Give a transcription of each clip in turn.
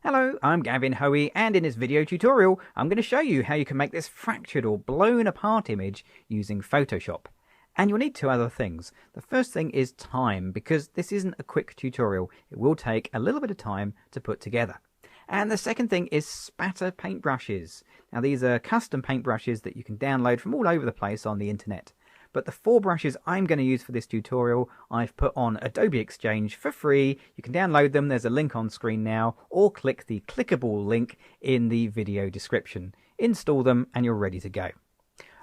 Hello, I'm Gavin Hoey, and in this video tutorial I'm going to show you how you can make this fractured or blown apart image using Photoshop. And you'll need two other things. The first thing is time, because this isn't a quick tutorial. It will take a little bit of time to put together. And the second thing is spatter paintbrushes. Now these are custom paintbrushes that you can download from all over the place on the internet. But the four brushes I'm going to use for this tutorial, I've put on Adobe Exchange for free. You can download them, there's a link on screen now, or click the clickable link in the video description. Install them and you're ready to go.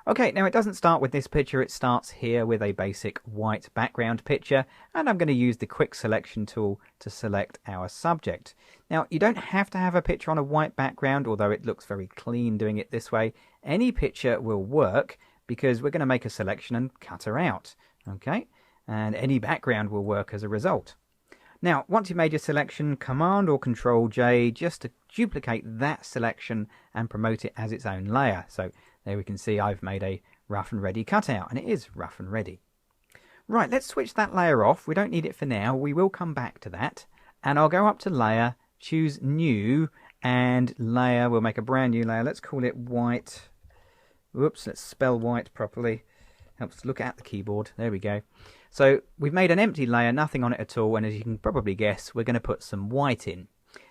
Okay, now it doesn't start with this picture, it starts here with a basic white background picture, and I'm going to use the quick selection tool to select our subject. Now, you don't have to have a picture on a white background, although it looks very clean doing it this way. Any picture will work, because we're going to make a selection and cut her out, okay? And any background will work as a result. Now, once you've made your selection, Command or Control J just to duplicate that selection and promote it as its own layer. So there we can see I've made a rough and ready cutout, and it is rough and ready. Right, let's switch that layer off. We don't need it for now. We will come back to that. And I'll go up to Layer, choose New, and Layer. We'll make a brand new layer. Let's call it White. Whoops, let's spell white properly. Helps look at the keyboard. There we go. So we've made an empty layer, nothing on it at all, and as you can probably guess, we're going to put some white in.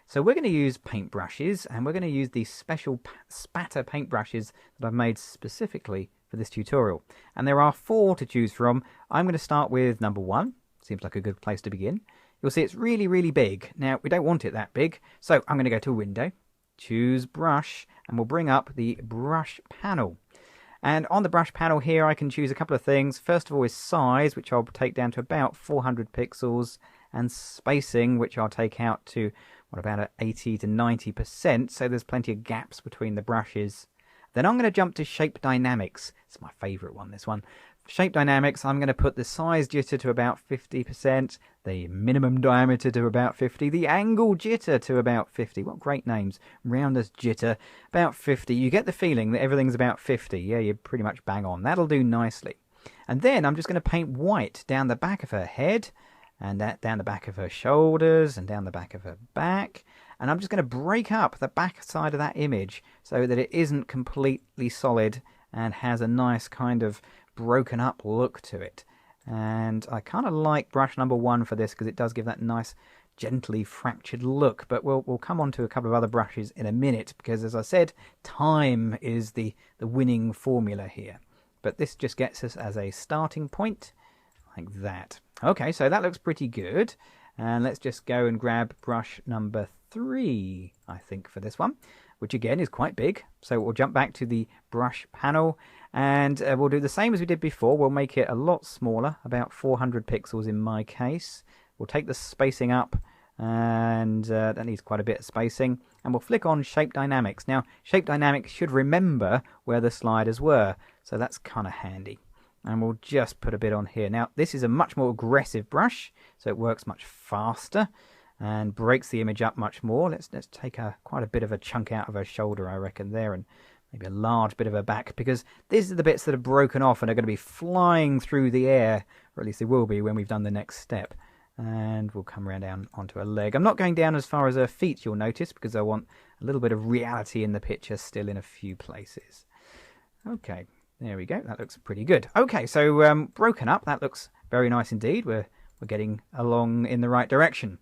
So we're going to use paintbrushes, and we're going to use these special spatter paintbrushes that I've made specifically for this tutorial. And there are four to choose from. I'm going to start with number one. Seems like a good place to begin. You'll see it's really, really big. Now, we don't want it that big, so I'm going to go to Window, choose Brush, and we'll bring up the Brush panel. And on the brush panel here, I can choose a couple of things. First of all is size, which I'll take down to about 400 pixels, and spacing, which I'll take out to, what, about 80 to 90%, so there's plenty of gaps between the brushes. Then I'm going to jump to Shape Dynamics. It's my favourite one, this one. Shape Dynamics, I'm going to put the size jitter to about 50%, the minimum diameter to about 50, the angle jitter to about 50. What great names. Roundness jitter, about 50. You get the feeling that everything's about 50. Yeah, you're pretty much bang on. That'll do nicely. And then I'm just going to paint white down the back of her head, and down the back of her shoulders, and down the back of her back. And I'm just going to break up the back side of that image so that it isn't completely solid and has a nice kind of broken up look to it. And I kind of like brush number one for this because it does give that nice gently fractured look, but we'll come on to a couple of other brushes in a minute, because as I said, time is the winning formula here. But this just gets us as a starting point like that. Okay, so that looks pretty good, and let's just go and grab brush number three, I think, for this one, which again is quite big. So we'll jump back to the brush panel, and we'll do the same as we did before. We'll make it a lot smaller, about 400 pixels in my case. We'll take the spacing up, and that needs quite a bit of spacing, and we'll flick on Shape Dynamics. Now, Shape Dynamics should remember where the sliders were, so that's kind of handy. And we'll just put a bit on here. Now, this is a much more aggressive brush, so it works much faster and breaks the image up much more. Let's take quite a bit of a chunk out of her shoulder, I reckon, there, and maybe a large bit of her back, because these are the bits that are broken off and are going to be flying through the air, or at least they will be when we've done the next step. And we'll come around down onto her leg. I'm not going down as far as her feet, you'll notice, because I want a little bit of reality in the picture still in a few places. Okay, there we go. That looks pretty good. Okay, so broken up, that looks very nice indeed. We're getting along in the right direction.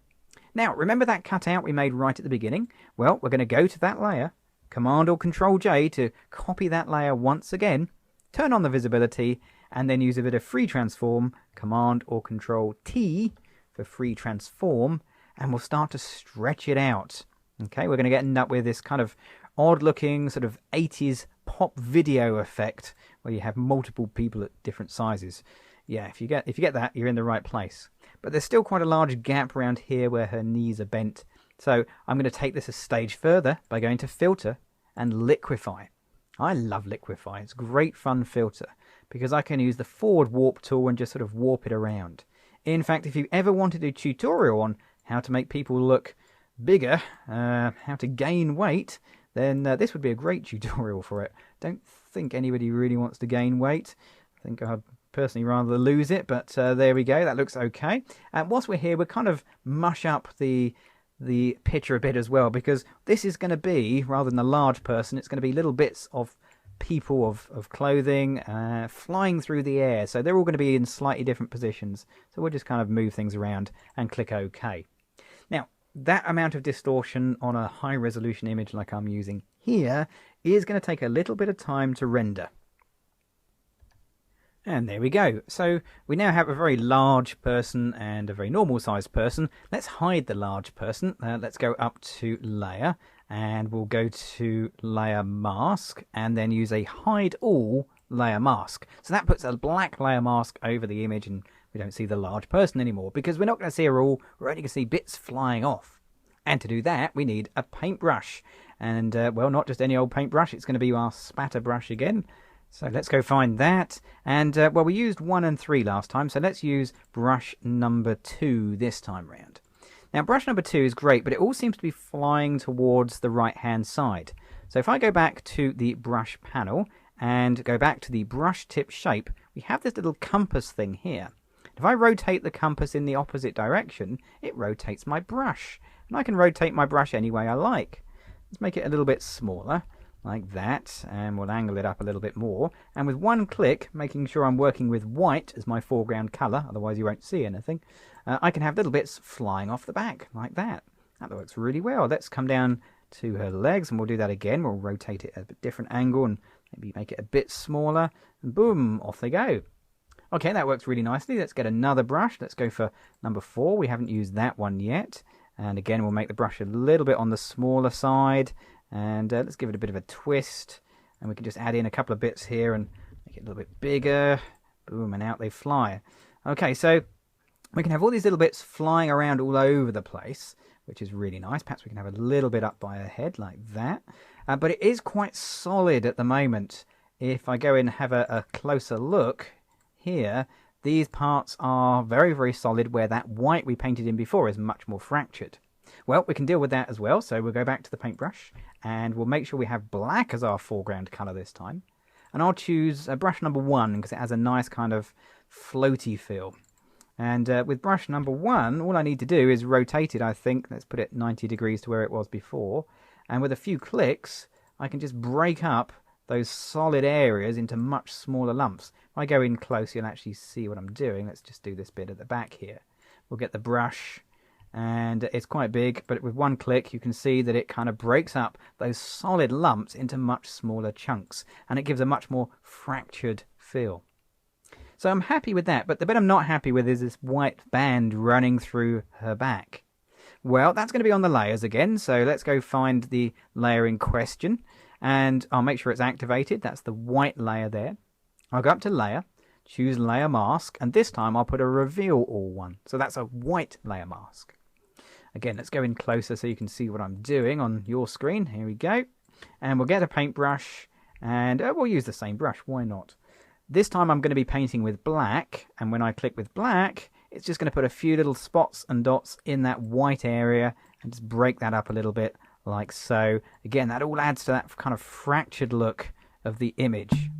Now, remember that cutout we made right at the beginning? Well, we're going to go to that layer, Command or Control J to copy that layer once again, turn on the visibility, and then use a bit of free transform, Command or Control T for free transform, and we'll start to stretch it out. Okay, we're going to end up with this kind of odd looking sort of 80s pop video effect where you have multiple people at different sizes. Yeah, if you get that, you're in the right place. But there's still quite a large gap around here where her knees are bent. So I'm going to take this a stage further by going to Filter and Liquify. I love Liquify. It's a great fun filter because I can use the forward warp tool and just sort of warp it around. In fact, if you ever wanted a tutorial on how to make people look bigger, how to gain weight, then this would be a great tutorial for it. Don't think anybody really wants to gain weight. I think I'd personally rather lose it, but there we go. That looks okay. And whilst we're here, we'll kind of mush up the the picture a bit as well, because this is going to be, rather than a large person, it's going to be little bits of people of clothing flying through the air. So they're all going to be in slightly different positions. So we'll just kind of move things around and click OK. Now, that amount of distortion on a high resolution image like I'm using here is going to take a little bit of time to render. And there we go. So we now have a very large person and a very normal sized person. Let's hide the large person. Let's go up to layer, and we'll go to layer mask and then use a hide all layer mask. So that puts a black layer mask over the image, and we don't see the large person anymore because we're not going to see her all. We're only going to see bits flying off. And to do that, we need a paintbrush. And, well, not just any old paintbrush. It's going to be our spatter brush again. So let's go find that. And, well, we used 1 and 3 last time, so let's use brush number 2 this time round. Now, brush number 2 is great, but it all seems to be flying towards the right-hand side. So if I go back to the brush panel and go back to the brush tip shape, we have this little compass thing here. If I rotate the compass in the opposite direction, it rotates my brush. And I can rotate my brush any way I like. Let's make it a little bit smaller, like that, and we'll angle it up a little bit more. And with one click, making sure I'm working with white as my foreground colour, otherwise you won't see anything, I can have little bits flying off the back, like that. That works really well. Let's come down to her legs, and we'll do that again. We'll rotate it at a different angle and maybe make it a bit smaller, and boom, off they go. Okay, that works really nicely. Let's get another brush. Let's go for number 4. We haven't used that one yet. And again, we'll make the brush a little bit on the smaller side. And let's give it a bit of a twist. And we can just add in a couple of bits here and make it a little bit bigger. Boom, and out they fly. Okay, so we can have all these little bits flying around all over the place, which is really nice. Perhaps we can have a little bit up by her head like that. But it is quite solid at the moment. If I go in and have a closer look here, these parts are very, very solid, where that white we painted in before is much more fractured. Well, we can deal with that as well. So we'll go back to the paintbrush and we'll make sure we have black as our foreground colour this time. And I'll choose brush number 1 because it has a nice kind of floaty feel. And with brush number 1, all I need to do is rotate it, I think. Let's put it 90 degrees to where it was before. And with a few clicks, I can just break up those solid areas into much smaller lumps. If I go in close, you'll actually see what I'm doing. Let's just do this bit at the back here. We'll get the brush, and it's quite big, but with one click you can see that it kind of breaks up those solid lumps into much smaller chunks, and it gives a much more fractured feel. So I'm happy with that, but the bit I'm not happy with is this white band running through her back. Well, that's going to be on the layers again, so let's go find the layer in question. And I'll make sure it's activated. That's the white layer there. I'll go up to layer, choose layer mask, and this time I'll put a reveal all one. So that's a white layer mask. Again, let's go in closer so you can see what I'm doing on your screen. Here we go. And we'll get a paintbrush, and we'll use the same brush. Why not? This time I'm going to be painting with black, and when I click with black, it's just going to put a few little spots and dots in that white area and just break that up a little bit, like so. Again, that all adds to that kind of fractured look of the image.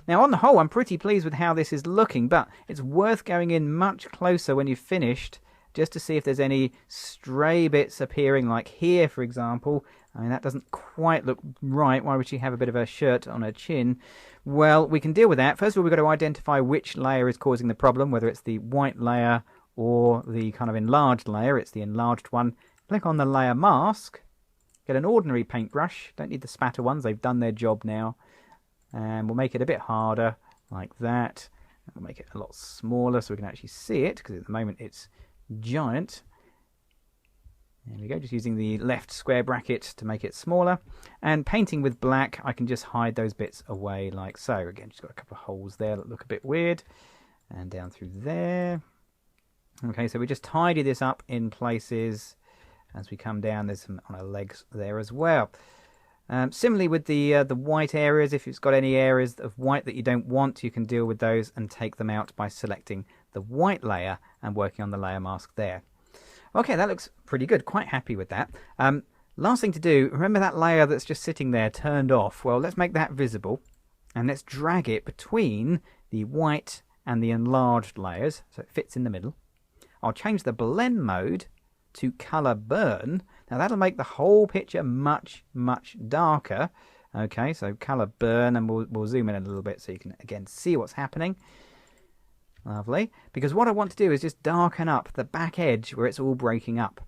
Now, on the whole, I'm pretty pleased with how this is looking, but it's worth going in much closer when you've finished, just to see if there's any stray bits appearing, like here, for example. I mean, that doesn't quite look right. Why would she have a bit of a shirt on her chin? Well, we can deal with that. First of all, we've got to identify which layer is causing the problem, whether it's the white layer or the kind of enlarged layer. It's the enlarged one. Click on the layer mask. Get an ordinary paintbrush. Don't need the spatter ones. They've done their job now. And we'll make it a bit harder, like that. We'll make it a lot smaller so we can actually see it, because at the moment it's giant. There we go, just using the left square bracket to make it smaller. And painting with black, I can just hide those bits away like so. Again, just got a couple of holes there that look a bit weird. And down through there. Okay, so we just tidy this up in places as we come down. There's some on our legs there as well. Similarly with the white areas, if it's got any areas of white that you don't want, you can deal with those and take them out by selecting the white layer and working on the layer mask there. Okay, that looks pretty good. Quite happy with that. Last thing to do, remember that layer that's just sitting there turned off? Well, let's make that visible and let's drag it between the white and the enlarged layers so it fits in the middle. I'll change the blend mode to color burn. Now that'll make the whole picture much, much darker. Okay, so color burn, and we'll zoom in a little bit so you can again see what's happening. Lovely. Because what I want to do is just darken up the back edge where it's all breaking up.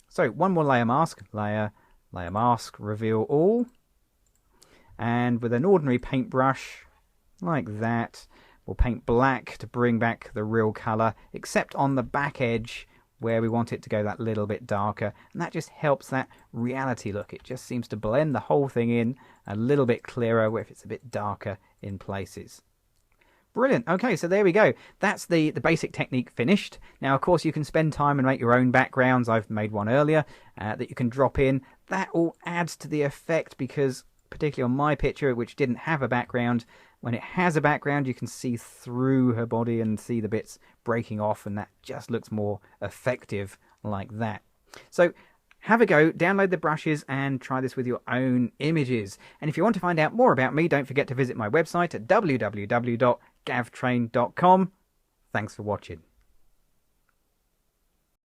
So one more layer mask, layer mask, reveal all. And with an ordinary paintbrush, like that, we'll paint black to bring back the real colour, except on the back edge where we want it to go that little bit darker. And that just helps that reality look. It just seems to blend the whole thing in a little bit clearer if it's a bit darker in places. Brilliant. Okay, so there we go. That's the basic technique finished. Now, of course, you can spend time and make your own backgrounds. I've made one earlier that you can drop in. That all adds to the effect because, particularly on my picture, which didn't have a background, when it has a background, you can see through her body and see the bits breaking off, and that just looks more effective like that. So have a go, download the brushes, and try this with your own images. And if you want to find out more about me, don't forget to visit my website at www.gavtrain.com. Thanks for watching.